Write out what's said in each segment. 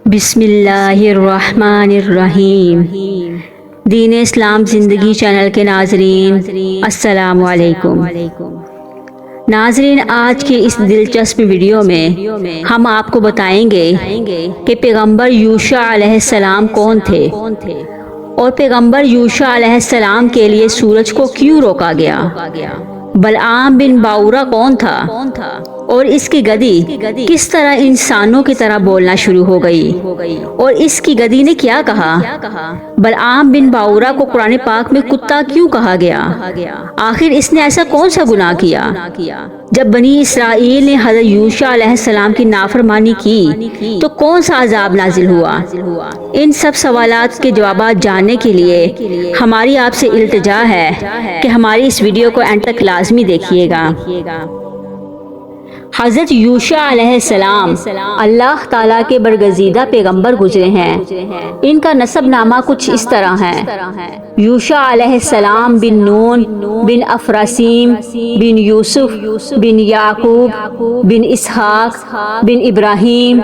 بسم اللہ الرحمن الرحیم۔ دین اسلام زندگی چینل کے ناظرین السلام علیکم۔ ناظرین، آج کے اس دلچسپ ویڈیو میں ہم آپ کو بتائیں گے کہ پیغمبر یوشع علیہ السلام کون تھے اور پیغمبر یوشع علیہ السلام کے لیے سورج کو کیوں روکا گیا۔ بلعام بن باورہ کون تھا اور اس کی گدی کس طرح انسانوں کی طرح بولنا شروع ہو گئی اور اس کی گدی نے کیا کہا۔ بلعام بن باورہ کو قرآن پاک میں کتا کیوں کہا گیا؟ آخر اس نے ایسا کون سا گناہ کیا؟ جب بنی اسرائیل نے حضرت یوشع علیہ السلام کی نافرمانی کی تو کون سا عذاب نازل ہوا؟ ان سب سوالات کے جوابات جاننے کے لیے ہماری آپ سے التجا ہے کہ ہماری اس ویڈیو کو اینڈ تک لازمی دیکھیے گا۔ حضرت یوشع علیہ السلام اللہ تعالیٰ کے برگزیدہ پیغمبر گزرے ہیں۔ ان کا نسب نامہ کچھ اس طرح ہے: یوشع علیہ السلام بن نون بن افراسیم بن یوسف بن یعقوب بن اسحاق بن ابراہیم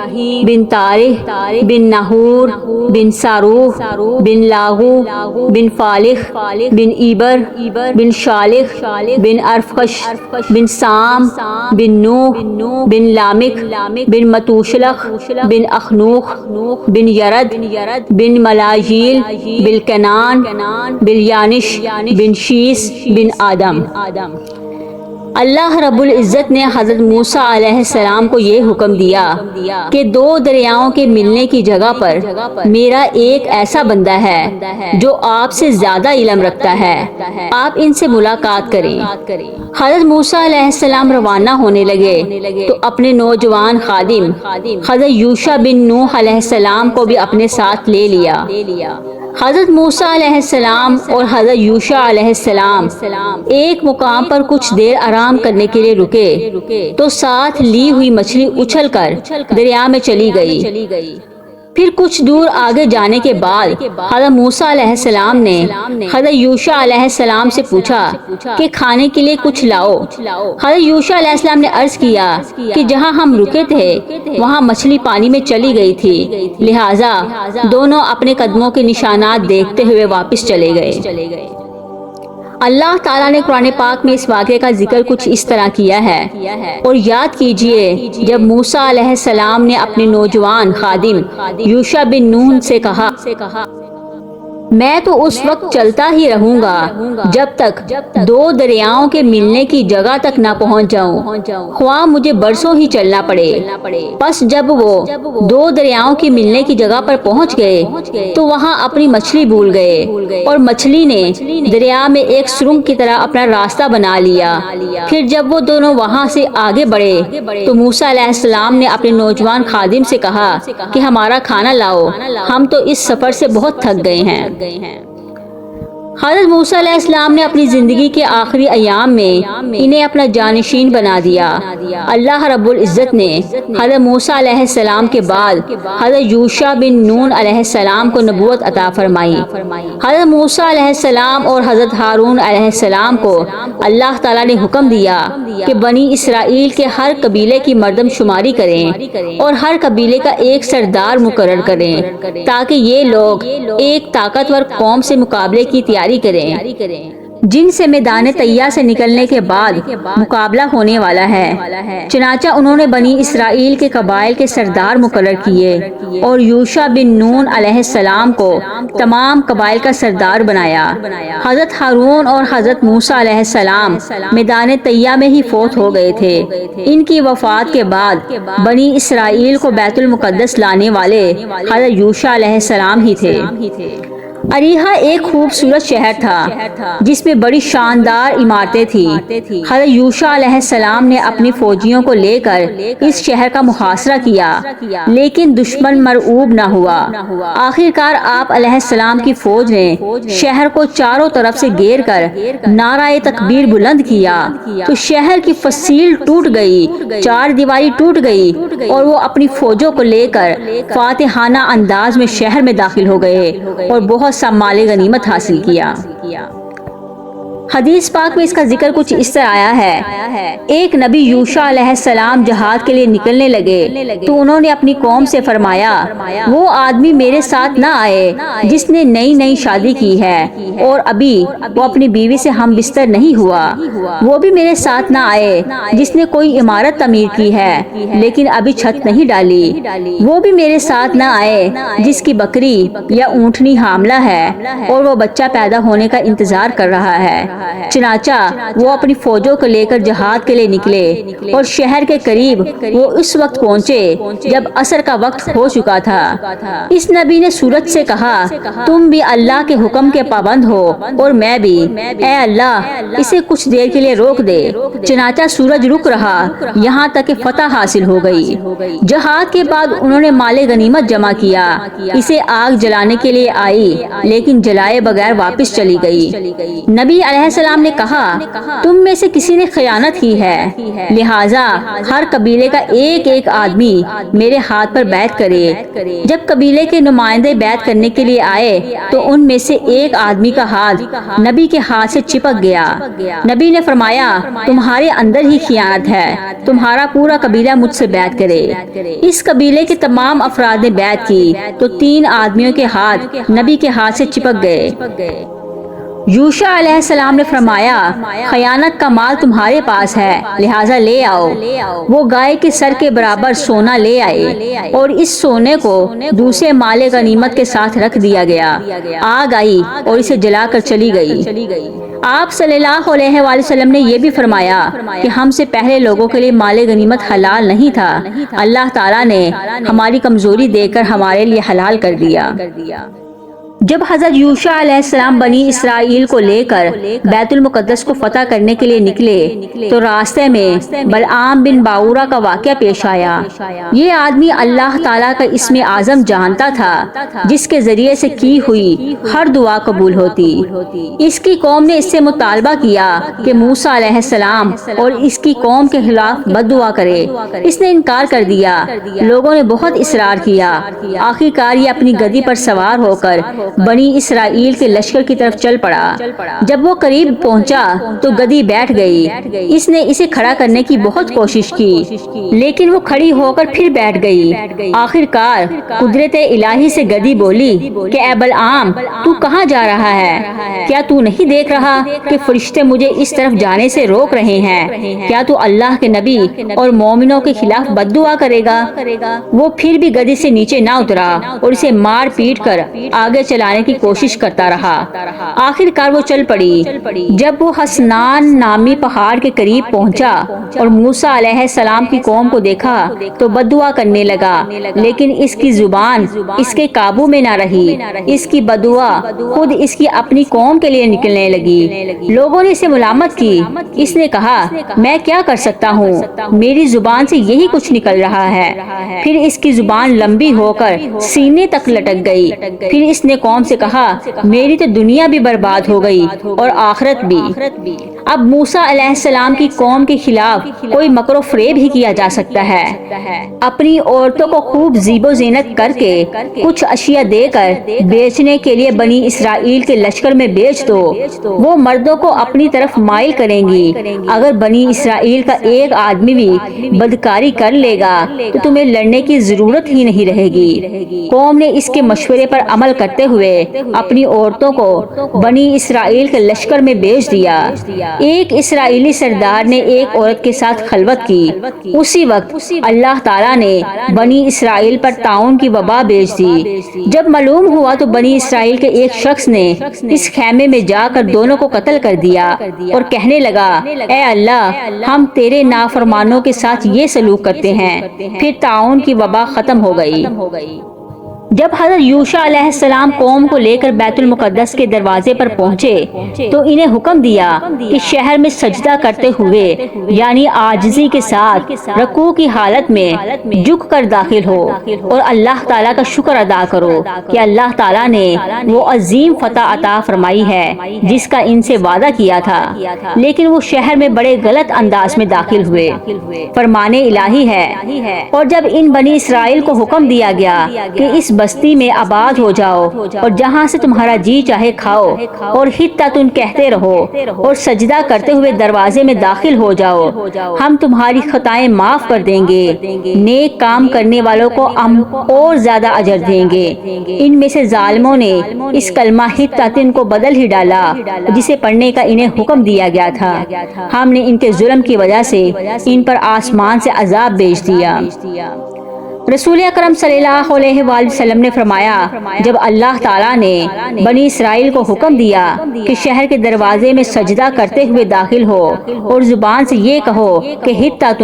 بن طارح بن نحور بن ساروح بن لاغو بن فالح بن ایبر بن شالح بن ارفقش بن سام بن نوح بن لامک بن متوشلخ بن اخنوخ بن یرد بن ملاجیل بن کنان بن یانش بن شیس بن آدم۔ اللہ رب العزت نے حضرت موسیٰ علیہ السلام کو یہ حکم دیا کہ دو دریاؤں کے ملنے کی جگہ پر میرا ایک ایسا بندہ ہے جو آپ سے زیادہ علم رکھتا ہے، آپ ان سے ملاقات کریں۔ حضرت موسیٰ علیہ السلام روانہ ہونے لگے تو اپنے نوجوان خادم حضرت یوشع بن نوح علیہ السلام کو بھی اپنے ساتھ لے لیا۔ حضرت موسیٰ علیہ السلام اور حضرت یوشع علیہ السلام ایک مقام پر کچھ دیر آرام کرنے کے لیے رکے تو ساتھ لی ہوئی مچھلی اچھل کر دریا میں چلی گئی۔ پھر کچھ دور آگے جانے کے بعد حضرت موسیٰ علیہ السلام نے حضرت یوشع علیہ السلام سے پوچھا کہ کھانے کے لیے کچھ لاؤ۔ حضرت یوشع علیہ السلام نے عرض کیا کہ جہاں ہم رکے تھے وہاں مچھلی پانی میں چلی گئی تھی، لہٰذا دونوں اپنے قدموں کے نشانات دیکھتے ہوئے واپس چلے گئے۔ اللہ تعالیٰ نے قرآن پاک میں اس واقعے کا ذکر کچھ اس طرح کیا ہے، اور یاد کیجئے جب موسیٰ علیہ السلام نے اپنے نوجوان خادم یوشع بن نون سے کہا میں تو اس وقت چلتا ہی رہوں گا جب تک دو دریاؤں کے ملنے کی جگہ تک نہ پہنچ جاؤں، خواہ مجھے برسوں ہی چلنا پڑے۔ پس جب وہ دو دریاؤں کے ملنے کی جگہ پر پہنچ گئے تو وہاں اپنی مچھلی بھول گئے اور مچھلی نے دریا میں ایک سرنگ کی طرح اپنا راستہ بنا لیا۔ پھر جب وہ دونوں وہاں سے آگے بڑھے تو موسیٰ علیہ السلام نے اپنے نوجوان خادم سے کہا کہ ہمارا کھانا لاؤ، ہم تو اس سفر سے بہت تھک گئے ہیں۔ حضرت موسیٰ علیہ السلام نے اپنی زندگی کے آخری ایام میں انہیں اپنا جانشین بنا دیا۔ اللہ رب العزت نے حضرت موسیٰ علیہ السلام کے بعد حضرت یوشع بن نون علیہ السلام کو نبوت عطا فرمائی۔ حضرت موسیٰ علیہ السلام اور حضرت ہارون علیہ السلام کو اللہ تعالیٰ نے حکم دیا کہ بنی اسرائیل کے ہر قبیلے کی مردم شماری کریں اور ہر قبیلے کا ایک سردار مقرر کریں تاکہ یہ لوگ ایک طاقتور قوم سے مقابلے کی تیاری کریں جن سے میدان طیہ سے نکلنے کے بعد مقابلہ ہونے والا ہے۔ چنانچہ انہوں نے بنی اسرائیل کے قبائل کے سردار مقرر کیے اور یوشع بن نون علیہ السلام کو تمام قبائل کا سردار بنایا۔ حضرت ہارون اور حضرت موسیٰ علیہ السلام میدان طیہ میں ہی فوت ہو گئے تھے۔ ان کی وفات کے بعد بنی اسرائیل کو بیت المقدس لانے والے حضرت یوشع علیہ السلام ہی تھے۔ اریحا ایک خوبصورت شہر تھا جس میں بڑی شاندار عمارتیں تھیں۔ حضرت یوشع علیہ السلام نے اپنی فوجیوں کو لے کر اس شہر کا محاصرہ کیا لیکن دشمن مرعوب نہ ہوا۔ آخر کار آپ علیہ السلام کی فوج نے شہر کو چاروں طرف سے گھیر کر نعرہ تکبیر بلند کیا تو شہر کی فصیل ٹوٹ گئی، چار دیواری ٹوٹ گئی اور وہ اپنی فوجوں کو لے کر فاتحانہ انداز میں شہر میں داخل ہو گئے اور بہت سا مال غنیمت حاصل کیا۔ حدیث پاک میں اس کا ذکر کچھ اس طرح آیا ہے، ایک نبی یوشع علیہ السلام جہاد کے لیے نکلنے لگے تو انہوں نے اپنی قوم سے فرمایا وہ آدمی میرے ساتھ نہ آئے جس نے نئی شادی کی ہے اور ابھی وہ اپنی بیوی سے ہم بستر نہیں ہوا، وہ بھی میرے ساتھ نہ آئے جس نے کوئی عمارت تعمیر کی ہے لیکن ابھی چھت نہیں ڈالی، وہ بھی میرے ساتھ نہ آئے جس کی بکری یا اونٹنی حاملہ ہے اور وہ بچہ پیدا ہونے کا انتظار کر رہا ہے۔ چنانچہ وہ اپنی فوجوں کو لے کر جہاد کے لیے نکلے اور شہر کے قریب وہ اس وقت پہنچے جب عصر کا وقت ہو چکا تھا۔ اس نبی نے سورج سے کہا تم بھی اللہ کے حکم کے پابند ہو اور میں بھی، اے اللہ اسے کچھ دیر کے لیے روک دے۔ چنانچہ سورج رک رہا یہاں تک کہ فتح حاصل ہو گئی۔ جہاد کے بعد انہوں نے مال غنیمت جمع کیا، اسے آگ جلانے کے لیے آئی لیکن جلائے بغیر واپس چلی گئی۔ نبی علیہ السلام نے کہا تم میں سے کسی نے خیانت کی ہے، لہٰذا ہر قبیلے کا ایک آدمی میرے ہاتھ پر بیعت کرے۔ جب قبیلے کے نمائندے بیعت کرنے کے لیے آئے تو ان میں سے ایک آدمی کا ہاتھ نبی کے ہاتھ سے چپک گیا۔ نبی نے فرمایا تمہارے اندر ہی خیانت ہے، تمہارا پورا قبیلہ مجھ سے بیعت کرے۔ اس قبیلے کے تمام افراد نے بیعت کی تو 3 آدمیوں کے ہاتھ نبی کے ہاتھ سے چپک گئے۔ یوشع علیہ السلام نے فرمایا خیانت کا مال تمہارے پاس ہے لہٰذا لے آؤ۔ وہ گائے کے سر کے برابر سونا لے آئے اور اس سونے کو دوسرے مال غنیمت کے ساتھ رکھ دیا گیا۔ آگ آئی اور اسے جلا کر چلی گئی۔ آپ صلی اللہ علیہ وآلہ وسلم نے یہ بھی فرمایا کہ ہم سے پہلے لوگوں کے لیے مال غنیمت حلال نہیں تھا، اللہ تعالیٰ نے ہماری کمزوری دیکھ کر ہمارے لیے حلال کر دیا۔ جب حضرت یوشع علیہ السلام بنی اسرائیل کو لے کر بیت المقدس کو فتح کرنے کے لیے نکلے تو راستے میں بلعام بن باورہ کا واقعہ پیش آیا۔ یہ آدمی اللہ تعالیٰ کا اسم اعظم جانتا تھا جس کے ذریعے سے کی ہوئی ہر دعا قبول ہوتی۔ اس کی قوم نے اس سے مطالبہ کیا کہ موسیٰ علیہ السلام اور اس کی قوم کے خلاف بد دعا کرے، اس نے انکار کر دیا۔ لوگوں نے بہت اصرار کیا، آخرکار یہ اپنی گدی پر سوار ہو کر بنی اسرائیل کے لشکر کی طرف چل پڑا۔ جب وہ قریب پہنچا تو گدی بیٹھ گئی۔ اس نے اسے کھڑا کرنے کی بہت کوشش کی لیکن وہ کھڑی ہو کر پھر بیٹھ گئی۔ آخرکار قدرت الہی سے گدی بولی کہ اے بلعام تو کہاں جا رہا ہے؟ کیا تو نہیں دیکھ رہا کہ فرشتے مجھے اس طرف جانے سے روک رہے ہیں؟ کیا تو اللہ کے نبی اور مومنوں کے خلاف بد دعا کرے گا؟ وہ پھر بھی گدی سے نیچے نہ اترا اور اسے مار پیٹ کر آگے چلانے کی کوشش کرتا رہا۔ آخرکار وہ چل پڑی۔ جب وہ حسنان نامی پہاڑ کے قریب پہنچا اور موسیٰ علیہ السلام کی قوم کو دیکھا تو بد دعا کرنے لگا لیکن اس کی زبان اس کے قابو میں نہ رہی۔ اس کی بد دعا خود اس کی اپنی قوم کے لیے نکلنے لگی۔ لوگوں نے اسے ملامت کی۔ اس نے کہا میں کیا کر سکتا ہوں، میری زبان سے یہی کچھ نکل رہا ہے۔ پھر اس کی زبان لمبی ہو کر سینے تک لٹک گئی۔ پھر اس نے قوم سے کہا میری تو دنیا بھی برباد ہو گئی اور آخرت بھی۔ اب موسیٰ علیہ السلام کی قوم کے خلاف کوئی مکر و فریب ہی کیا جا سکتا ہے۔ اپنی عورتوں کو خوب زیب و زینت کر کے کچھ اشیاء دے کر بیچنے کے لیے بنی اسرائیل کے لشکر میں بیچ دو، وہ مردوں کو اپنی طرف مائل کریں گی۔ اگر بنی اسرائیل کا ایک آدمی بھی بدکاری کر لے گا تو تمہیں لڑنے کی ضرورت ہی نہیں رہے گی۔ قوم نے اس کے مشورے پر عمل کرتے ہوئے اپنی عورتوں کو بنی اسرائیل کے لشکر میں بیچ دیا۔ ایک اسرائیلی سردار نے ایک عورت کے ساتھ خلوت کی۔ اسی وقت اللہ تعالیٰ نے بنی اسرائیل پر طاعون کی وبا بھیج دی۔ جب معلوم ہوا تو بنی اسرائیل کے ایک شخص نے اس خیمے میں جا کر دونوں کو قتل کر دیا اور کہنے لگا اے اللہ ہم تیرے نافرمانوں کے ساتھ یہ سلوک کرتے ہیں۔ پھر طاعون کی وبا ختم ہو گئی۔ جب حضرت یوشع علیہ السلام قوم کو لے کر بیت المقدس کے دروازے پر پہنچے تو انہیں حکم دیا کہ شہر میں سجدہ کرتے ہوئے یعنی عاجزی کے ساتھ رکوع کی حالت میں جھک کر داخل ہو اور اللہ تعالیٰ کا شکر ادا کرو کہ اللہ تعالیٰ نے وہ عظیم فتح عطا فرمائی ہے جس کا ان سے وعدہ کیا تھا، لیکن وہ شہر میں بڑے غلط انداز میں داخل ہوئے۔ فرمان الہی ہے۔ اور جب ان بنی اسرائیل کو حکم دیا گیا کہ اس بستی میں آباد ہو جاؤ اور جہاں سے تمہارا جی چاہے کھاؤ، اور حطۃ کہتے رہو اور سجدہ کرتے ہوئے دروازے میں داخل ہو جاؤ، ہم تمہاری خطائیں معاف کر دیں گے، نیک کام کرنے والوں کو ہم اور زیادہ اجر دیں گے۔ ان میں سے ظالموں نے اس کلمہ حطۃ کو بدل ہی ڈالا جسے پڑھنے کا انہیں حکم دیا گیا تھا۔ ہم نے ان کے ظلم کی وجہ سے ان پر آسمان سے عذاب بھیج دیا۔ رسول اکرم صلی اللہ علیہ وآلہ وسلم نے فرمایا، جب اللہ تعالیٰ نے بنی اسرائیل کو حکم دیا کہ شہر کے دروازے میں سجدہ کرتے ہوئے داخل ہو اور زبان سے یہ کہو کہ حطۃ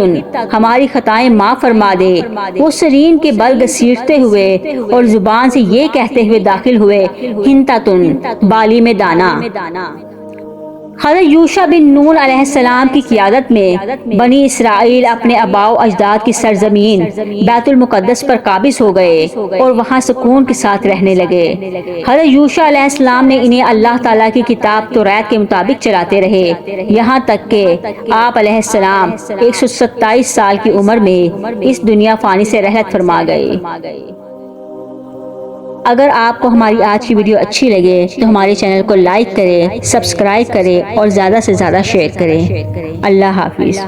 ہماری خطائیں معاف فرما دے، وہ سرین کے بل گھسیٹتے ہوئے اور زبان سے یہ کہتے ہوئے داخل ہوئے حنطۃ بالی میں دانا۔ حضرت یوشع بن نون علیہ السلام کی قیادت میں بنی اسرائیل اپنے آباء و اجداد کی سرزمین بیت المقدس پر قابض ہو گئے اور وہاں سکون کے ساتھ رہنے لگے۔ حضرت یوشع علیہ السلام نے انہیں اللہ تعالیٰ کی کتاب توریت کے مطابق چلاتے رہے، یہاں تک کہ آپ علیہ السلام 127 سال کی عمر میں اس دنیا فانی سے رحلت فرما گئے۔ اگر آپ کو ہماری آج کی ویڈیو اچھی لگے تو ہمارے چینل کو لائک کریں، سبسکرائب کریں اور زیادہ سے زیادہ شیئر کریں۔ اللہ حافظ۔